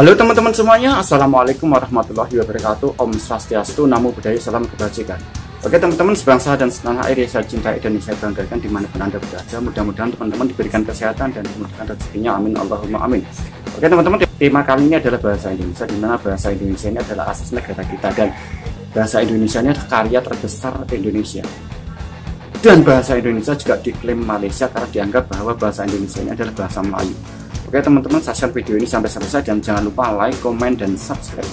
Halo teman-teman semuanya, Assalamualaikum warahmatullahi wabarakatuh. Om Swastiastu, Namo Buddhaya, Salam Kebajikan. Oke teman-teman sebangsa dan setanah air yang saya cintai dan saya banggakan dimanapun Anda berada. Mudah-mudahan teman-teman diberikan kesehatan dan dimudahkan rezekinya, amin Allahumma amin. Oke teman-teman, tema kali ini adalah bahasa Indonesia, di mana bahasa Indonesia ini adalah asas negara kita dan bahasa Indonesia ini adalah karya terbesar Indonesia. Dan bahasa Indonesia juga diklaim Malaysia karena dianggap bahwa bahasa Indonesia ini adalah bahasa Melayu. Oke teman-teman, saksikan video ini sampai selesai dan jangan lupa like, komen, dan subscribe.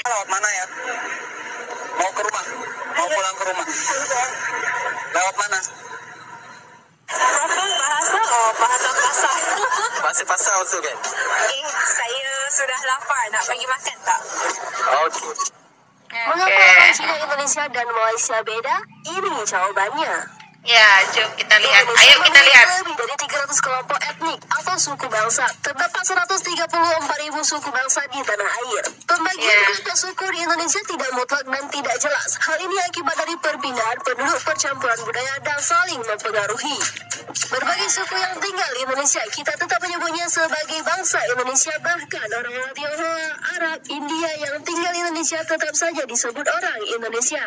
Lewat mana ya? Mau ke rumah? Mau pulang ke rumah? Lewat mana? Bahasa bahasa pasar. Bahasa pasar also kan? Saya sudah lapar, nak pergi makan tak? Oke. Mengapa orang Cina, Indonesia, dan Malaysia beda? Ini jawabannya. Ya, jom kita lihat. Ayo kita lihat. Lebih dari 300 kelompok etnik atau suku bangsa. Terdapat 134.000 suku bangsa di tanah air. Pembagian kelompok suku di Indonesia tidak mutlak dan tidak jelas. Hal ini akibat dari perpindahan penduduk, percampuran budaya, dan saling mempengaruhi. Berbagai suku yang tinggal di Indonesia, kita tetap menyebutnya sebagai bangsa Indonesia. Bahkan orang-orang Tionghoa, Arab, India yang tinggal di Indonesia tetap saja disebut orang Indonesia.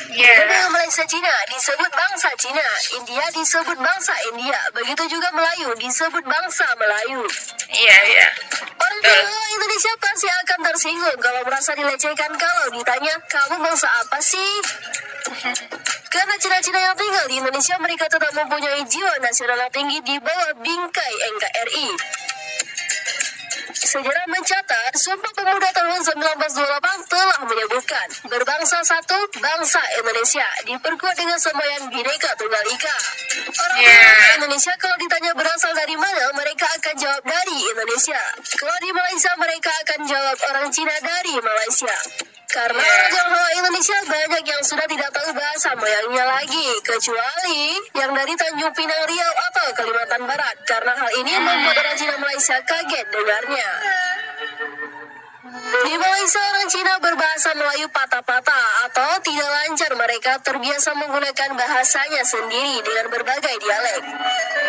Budaya Malaysia Cina disebut bangsa Cina, India disebut bangsa India, begitu juga Melayu disebut bangsa Melayu. Iya. Orang Tionghoa Indonesia pasti akan tersinggung kalau merasa dilecehkan kalau ditanya, kamu bangsa apa sih? Karena Cina-Cina yang tinggal di Indonesia, mereka tetap mempunyai jiwa nasional yang tinggi di bawah bingkai NKRI. Sejarah mencatat, Sumpah Pemuda tahun 1928 telah menyebutkan berbangsa satu, bangsa Indonesia, diperkuat dengan semboyan Bhinneka Tunggal Ika. Orang Indonesia kalau ditanya berasal dari mana, mereka akan jawab dari Indonesia. Kalau di Malaysia, mereka akan jawab orang Cina dari Malaysia. Karena orang Tionghoa Indonesia banyak yang sudah tidak tahu bahasa moyangnya lagi, kecuali yang dari Tanjung Pinang Riau atau Kalimantan Barat. Karena hal ini membuat orang Cina Malaysia kaget dengarnya. Di Malaysia, orang Cina berbahasa Melayu patah-patah atau tidak lancar. Mereka terbiasa menggunakan bahasanya sendiri dengan berbagai dialek.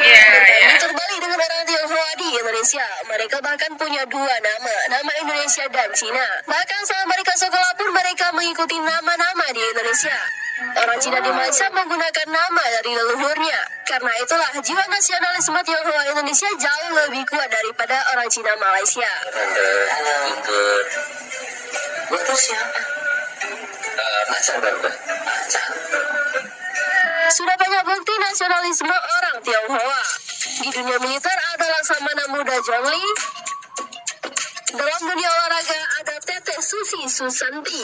Bertanya terbalik dengan orang Tionghoa di Indonesia. Mereka bahkan punya dua nama Indonesia dan Cina. Bahkan saat mereka sekolah pun mereka mengikuti nama-nama di Indonesia. Orang Cina di Malaysia menggunakan nama dari leluhurnya. Karena itulah jiwa nasionalisme Tionghoa Indonesia jauh lebih kuat daripada orang Cina Malaysia. Ikut. Betul siapa? Macam berapa? Sudah banyak bukti nasionalisme orang Tionghoa. Di dunia militer ada Laksamana Muda Zhongli. Dalam dunia olahraga ada Teteh Susi Susanti.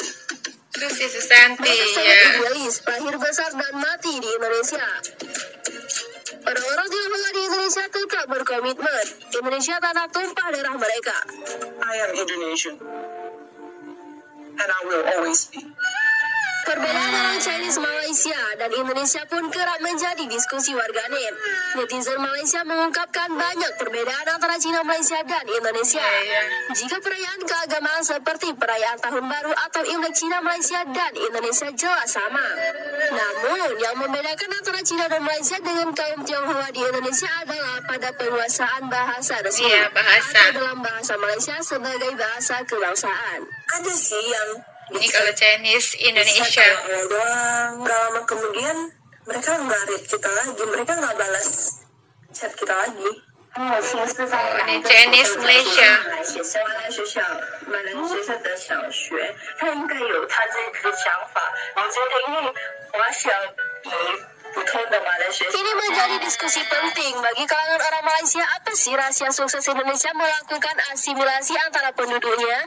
Mereka sangat idealis, lahir besar dan mati di Indonesia. Orang-orang Tionghoa di Indonesia tetap berkomitmen. Indonesia tanah tumpah darah mereka. I am Indonesian. And I will always be. Perbedaan orang Chinese Malaysia dan Indonesia pun kerap menjadi diskusi warganet. Netizen Malaysia mengungkapkan banyak perbedaan antara Cina, Malaysia, dan Indonesia. Jika perayaan keagamaan seperti perayaan Tahun Baru atau Imlek, Cina, Malaysia, dan Indonesia jelas sama. Namun, yang membedakan antara Cina dan Malaysia dengan kaum Tionghoa di Indonesia adalah pada penguasaan bahasa resmi. Atau dalam bahasa Malaysia sebagai bahasa kebangsaan. Ada sih yang Ini kalau Chinese Indonesia. Kalau doang, gak lama kemudian mereka nggak read kita lagi, mereka nggak balas chat kita lagi. Ini Chinese Malaysia. 马来学校的小学，他应该有他这个想法。我觉得，因为华小比普通的马来学校。 Ini menjadi diskusi penting bagi kalangan orang Malaysia. Apa sih rahasia sukses Indonesia melakukan asimilasi antara penduduknya?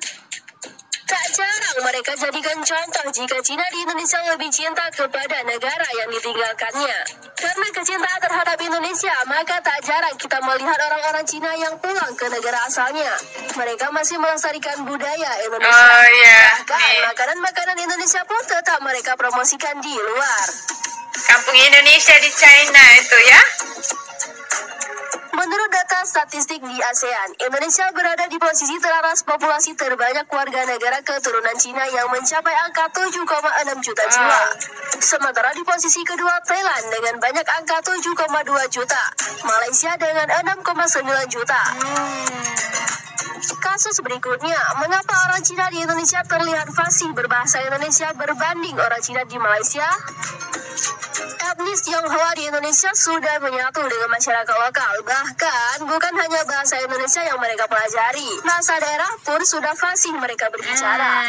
Tak jarang mereka jadikan contoh jika Cina di Indonesia lebih cinta kepada negara yang ditinggalkannya. Karena kecintaan terhadap Indonesia, maka tak jarang kita melihat orang-orang Cina yang pulang ke negara asalnya. Mereka masih melestarikan budaya Indonesia. Bahkan makanan-makanan Indonesia pun tetap mereka promosikan di luar. Kampung Indonesia di China itu ya. Menurut data statistik di ASEAN, Indonesia berada di posisi teratas populasi terbanyak warga negara keturunan Cina yang mencapai angka 7,6 juta jiwa. Sementara di posisi kedua Thailand dengan banyak angka 7,2 juta, Malaysia dengan 6,9 juta. Kasus berikutnya, mengapa orang Cina di Indonesia terlihat fasih berbahasa Indonesia berbanding orang Cina di Malaysia? Etnis Tionghoa di Indonesia sudah menyatu dengan masyarakat lokal. Bahkan bukan hanya bahasa Indonesia yang mereka pelajari, bahasa daerah pun sudah fasih mereka berbicara.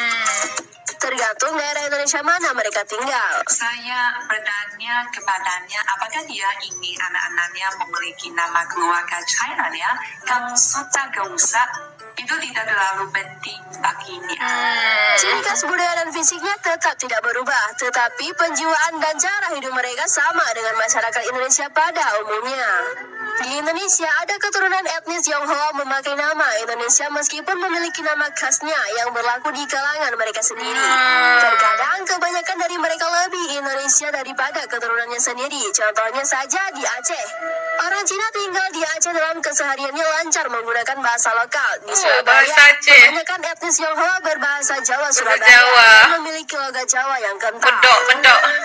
Tergantung daerah Indonesia mana mereka tinggal. Saya bertanya kepadanya, apakah dia ingin anak-anaknya memiliki nama keluarga China ya? Kalau sudah gak usah, itu tidak terlalu penting baginya. Ciri khas budaya dan fisiknya tetap tidak berubah, tetapi penjiwaan dan cara hidup mereka sama dengan masyarakat Indonesia pada umumnya. Di Indonesia ada keturunan etnis Tionghoa memakai nama Indonesia meskipun memiliki nama khasnya yang berlaku di kalangan mereka sendiri. Terkadang kebanyakan dari mereka lebih Indonesia daripada keturunannya sendiri. Contohnya saja di Aceh. Orang Cina tinggal di Aceh dalam kesehariannya lancar menggunakan bahasa lokal. Di Surabaya, kebanyakan etnis Tionghoa berbahasa Jawa Surabaya dan memiliki logat Jawa yang kental.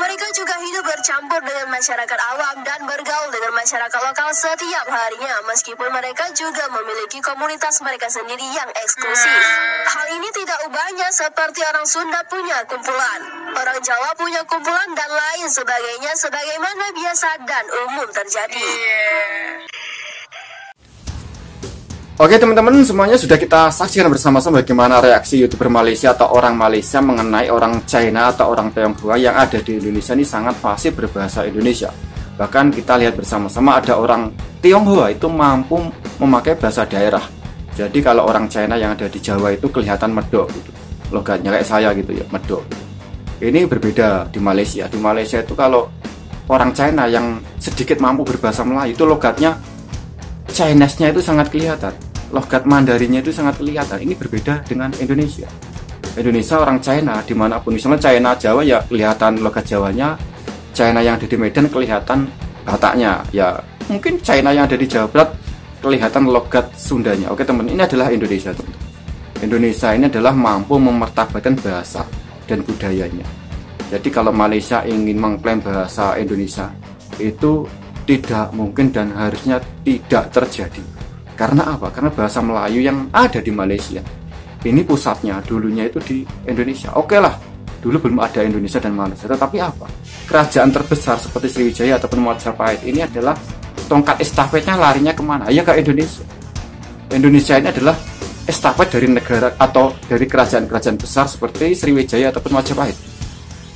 Mereka juga hidup bercampur dengan masyarakat awam dan bergaul dengan masyarakat lokal setiap harinya, meskipun mereka juga memiliki komunitas mereka sendiri yang eksklusif. Hal ini tidak ubahnya seperti orang Sunda punya kumpulan, orang Jawa punya kumpulan, dan lain sebagainya sebagaimana biasa dan umum terjadi. Oke teman-teman, semuanya sudah kita saksikan bersama-sama bagaimana reaksi YouTuber Malaysia atau orang Malaysia mengenai orang China atau orang Tionghoa yang ada di Indonesia ini sangat fasih berbahasa Indonesia. Bahkan kita lihat bersama-sama ada orang Tionghoa itu mampu memakai bahasa daerah. Jadi kalau orang China yang ada di Jawa itu kelihatan medok gitu. Logatnya kayak saya gitu ya, medok. Ini berbeda di Malaysia. Di Malaysia itu kalau orang China yang sedikit mampu berbahasa Melayu itu logatnya Chinese-nya itu sangat kelihatan. Logat Mandarinnya itu sangat kelihatan. Ini berbeda dengan Indonesia. Indonesia orang China dimanapun, misalnya China Jawa ya kelihatan logat Jawanya, China yang ada di Medan kelihatan Bataknya, ya mungkin China yang ada di Jawa Barat kelihatan logat Sundanya. Oke teman, ini adalah Indonesia teman. Indonesia ini adalah mampu memartabatkan bahasa dan budayanya. Jadi kalau Malaysia ingin mengklaim bahasa Indonesia itu tidak mungkin dan harusnya tidak terjadi. Karena apa? Karena bahasa Melayu yang ada di Malaysia ini pusatnya dulunya itu di Indonesia. Oke lah, dulu belum ada Indonesia dan Malaysia, tetapi apa? Kerajaan terbesar seperti Sriwijaya ataupun Majapahit ini adalah tongkat estafetnya larinya kemana? Ya ke Indonesia. Indonesia ini adalah estafet dari negara atau dari kerajaan-kerajaan besar seperti Sriwijaya ataupun Majapahit.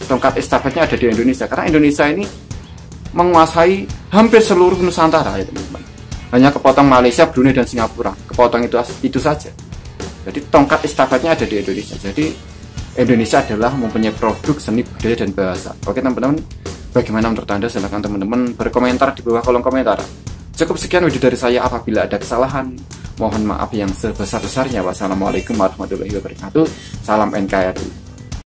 Tongkat estafetnya ada di Indonesia karena Indonesia ini menguasai hampir seluruh Nusantara ya teman-teman. Hanya kepotong Malaysia, Brunei dan Singapura. Kepotong itu saja. Jadi tongkat estafetnya ada di Indonesia. Jadi Indonesia adalah mempunyai produk seni budaya dan bahasa. Oke teman-teman, bagaimana menurut Anda? Silahkan teman-teman berkomentar di bawah kolom komentar. Cukup sekian video dari saya. Apabila ada kesalahan, mohon maaf yang sebesar-besarnya. Wassalamualaikum warahmatullahi wabarakatuh. Salam NKRI.